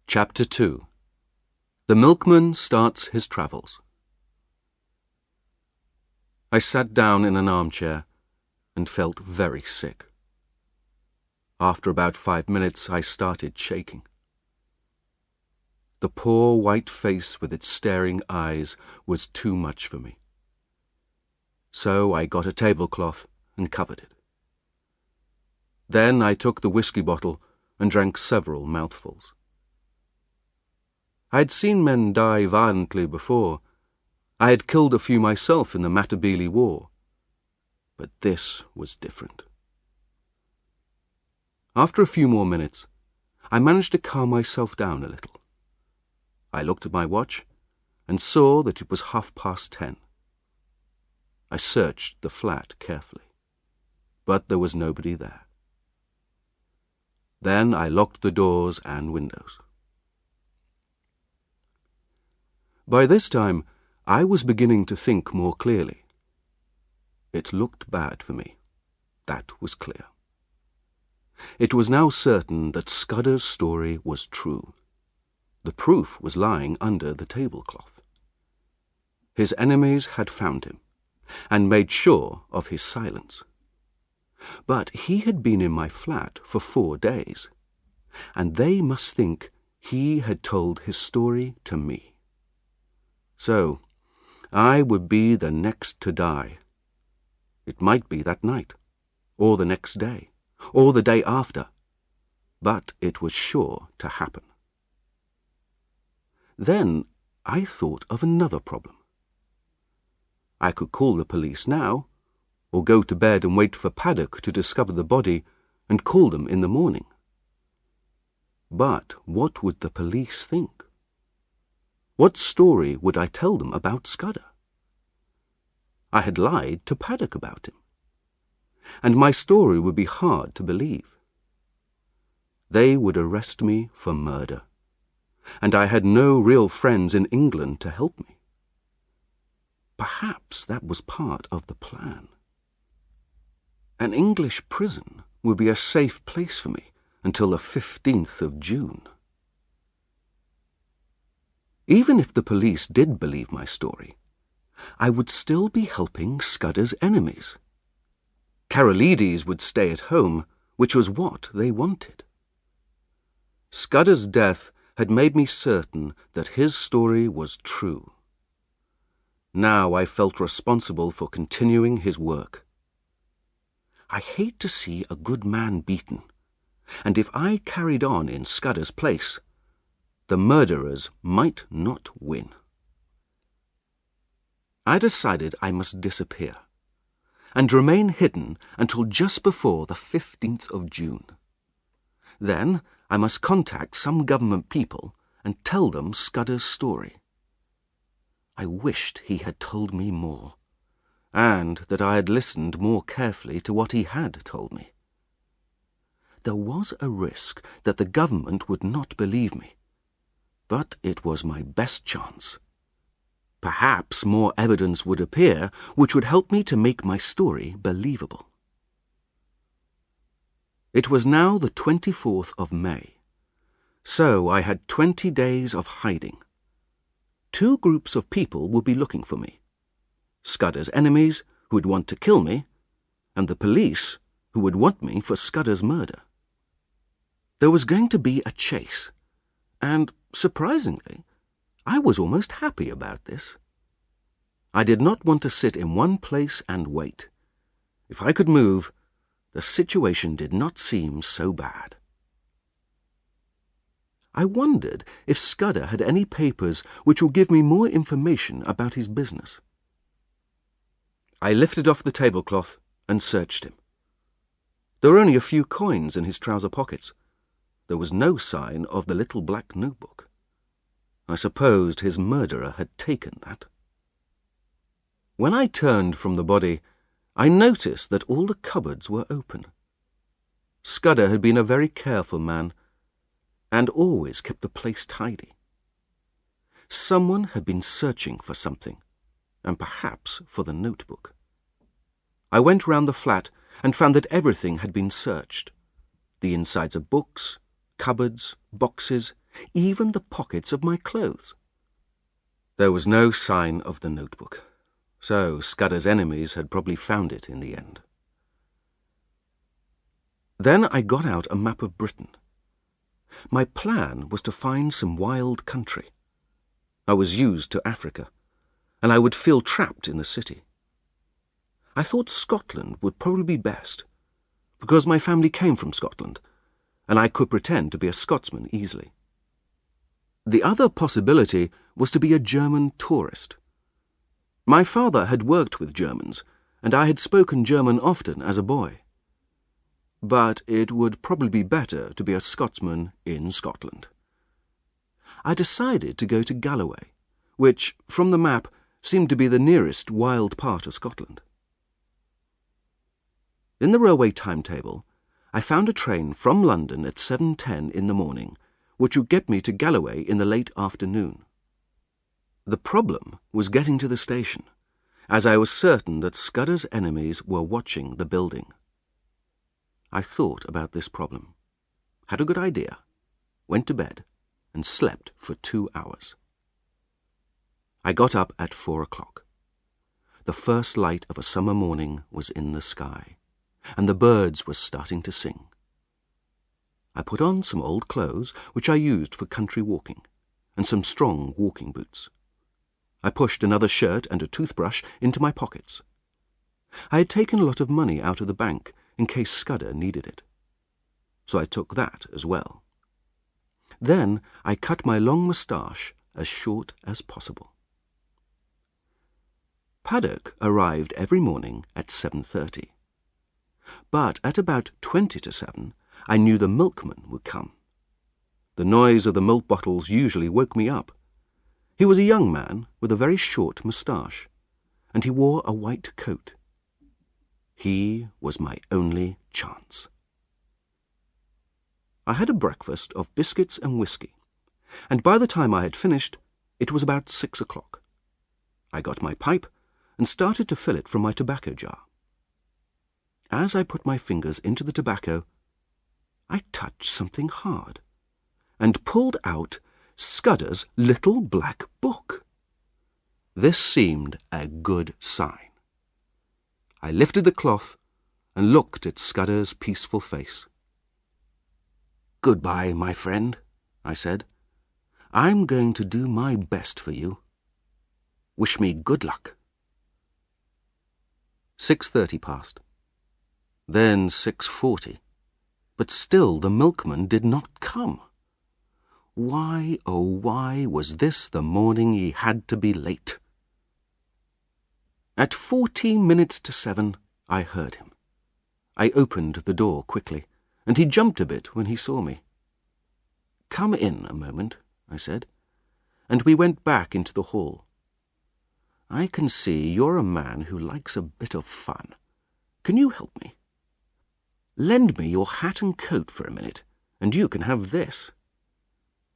Chapter 2. The Milkman Starts His Travels. I sat down in an armchair and felt very sick. After about 5 minutes, I started shaking. The poor white face with its staring eyes was too much for me. So I got a tablecloth and covered it. Then I took the whiskey bottle and drank several mouthfuls. I had seen men die violently before. I had killed a few myself in the Matabele War. But this was different. After a few more minutes, I managed to calm myself down a little. I looked at my watch and saw that it was 10:30. I searched the flat carefully, but there was nobody there. Then I locked the doors and windows. By this time, I was beginning to think more clearly. It looked bad for me. That was clear. It was now certain that Scudder's story was true. The proof was lying under the tablecloth. His enemies had found him, and made sure of his silence. But he had been in my flat for 4 days, and they must think he had told his story to me. So, I would be the next to die. It might be that night, or the next day, or the day after, but it was sure to happen. Then I thought of another problem. I could call the police now, or go to bed and wait for Paddock to discover the body and call them in the morning. But what would the police think? What story would I tell them about Scudder? I had lied to Paddock about him, and my story would be hard to believe. They would arrest me for murder, and I had no real friends in England to help me. Perhaps that was part of the plan. An English prison would be a safe place for me until the 15th of June. Even if the police did believe my story, I would still be helping Scudder's enemies. Karolides would stay at home, which was what they wanted. Scudder's death had made me certain that his story was true. Now I felt responsible for continuing his work. I hate to see a good man beaten, and if I carried on in Scudder's place, the murderers might not win. I decided I must disappear, and remain hidden until just before the 15th of June. Then I must contact some government people and tell them Scudder's story. I wished he had told me more, and that I had listened more carefully to what he had told me. There was a risk that the government would not believe me, but it was my best chance. Perhaps more evidence would appear which would help me to make my story believable. It was now the 24th of May, so I had 20 days of hiding. 2 groups of people would be looking for me: Scudder's enemies, who would want to kill me, and the police, who would want me for Scudder's murder. There was going to be a chase, and, surprisingly, I was almost happy about this. I did not want to sit in one place and wait. If I could move, the situation did not seem so bad. I wondered if Scudder had any papers which would give me more information about his business. I lifted off the tablecloth and searched him. There were only a few coins in his trouser pockets. There was no sign of the little black notebook. I supposed his murderer had taken that. When I turned from the body, I noticed that all the cupboards were open. Scudder had been a very careful man, and always kept the place tidy. Someone had been searching for something, and perhaps for the notebook. I went round the flat and found that everything had been searched. The insides of books, cupboards, boxes, even the pockets of my clothes. There was no sign of the notebook, so Scudder's enemies had probably found it in the end. Then I got out a map of Britain. My plan was to find some wild country. I was used to Africa, and I would feel trapped in the city. I thought Scotland would probably be best, because my family came from Scotland, and I could pretend to be a Scotsman easily. The other possibility was to be a German tourist. My father had worked with Germans, and I had spoken German often as a boy. But it would probably be better to be a Scotsman in Scotland. I decided to go to Galloway, which, from the map, seemed to be the nearest wild part of Scotland. In the railway timetable, I found a train from London at 7:10 in the morning, which would get me to Galloway in the late afternoon. The problem was getting to the station, as I was certain that Scudder's enemies were watching the building. I thought about this problem, had a good idea, went to bed, and slept for 2 hours. I got up at 4 o'clock. The first light of a summer morning was in the sky, and the birds were starting to sing. I put on some old clothes, which I used for country walking, and some strong walking boots. I pushed another shirt and a toothbrush into my pockets. I had taken a lot of money out of the bank in case Scudder needed it, so I took that as well. Then I cut my long moustache as short as possible. Paddock arrived every morning at 7:30. But at about 20 to 7, I knew the milkman would come. The noise of the milk bottles usually woke me up. He was a young man with a very short moustache, and he wore a white coat. He was my only chance. I had a breakfast of biscuits and whiskey, and by the time I had finished, it was about 6 o'clock. I got my pipe and started to fill it from my tobacco jar. As I put my fingers into the tobacco, I touched something hard and pulled out Scudder's little black book. This seemed a good sign. I lifted the cloth and looked at Scudder's peaceful face. "Goodbye, my friend," I said. "I'm going to do my best for you. Wish me good luck." 6:30 passed. Then 6:40. But still the milkman did not come. Why, oh why, was this the morning he had to be late? At 14 minutes to 7, I heard him. I opened the door quickly, and he jumped a bit when he saw me. "Come in a moment," I said, and we went back into the hall. "I can see you're a man who likes a bit of fun. Can you help me? Lend me your hat and coat for a minute, and you can have this."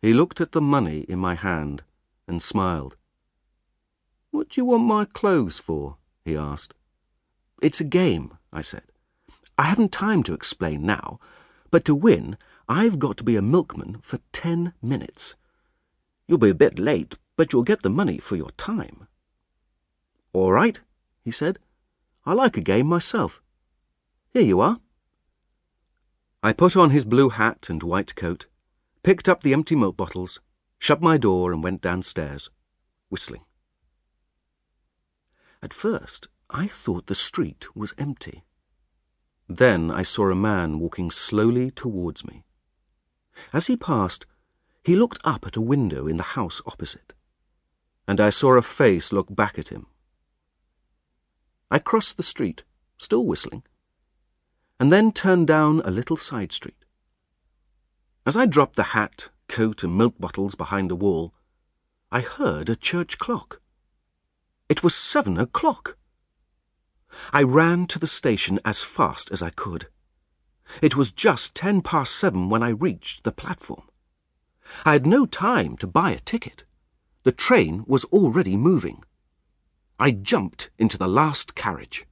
He looked at the money in my hand and smiled. "What do you want my clothes for?" he asked. "It's a game," I said. "I haven't time to explain now, but to win, I've got to be a milkman for 10 minutes. You'll be a bit late, but you'll get the money for your time." "All right," he said. "I like a game myself. Here you are." I put on his blue hat and white coat, picked up the empty milk bottles, shut my door and went downstairs, whistling. At first, I thought the street was empty. Then I saw a man walking slowly towards me. As he passed, he looked up at a window in the house opposite, and I saw a face look back at him. I crossed the street, still whistling, and then turned down a little side street. As I dropped the hat, coat, and milk bottles behind a wall, I heard a church clock. It was 7 o'clock. I ran to the station as fast as I could. It was just 10 past 7 when I reached the platform. I had no time to buy a ticket. The train was already moving. I jumped into the last carriage.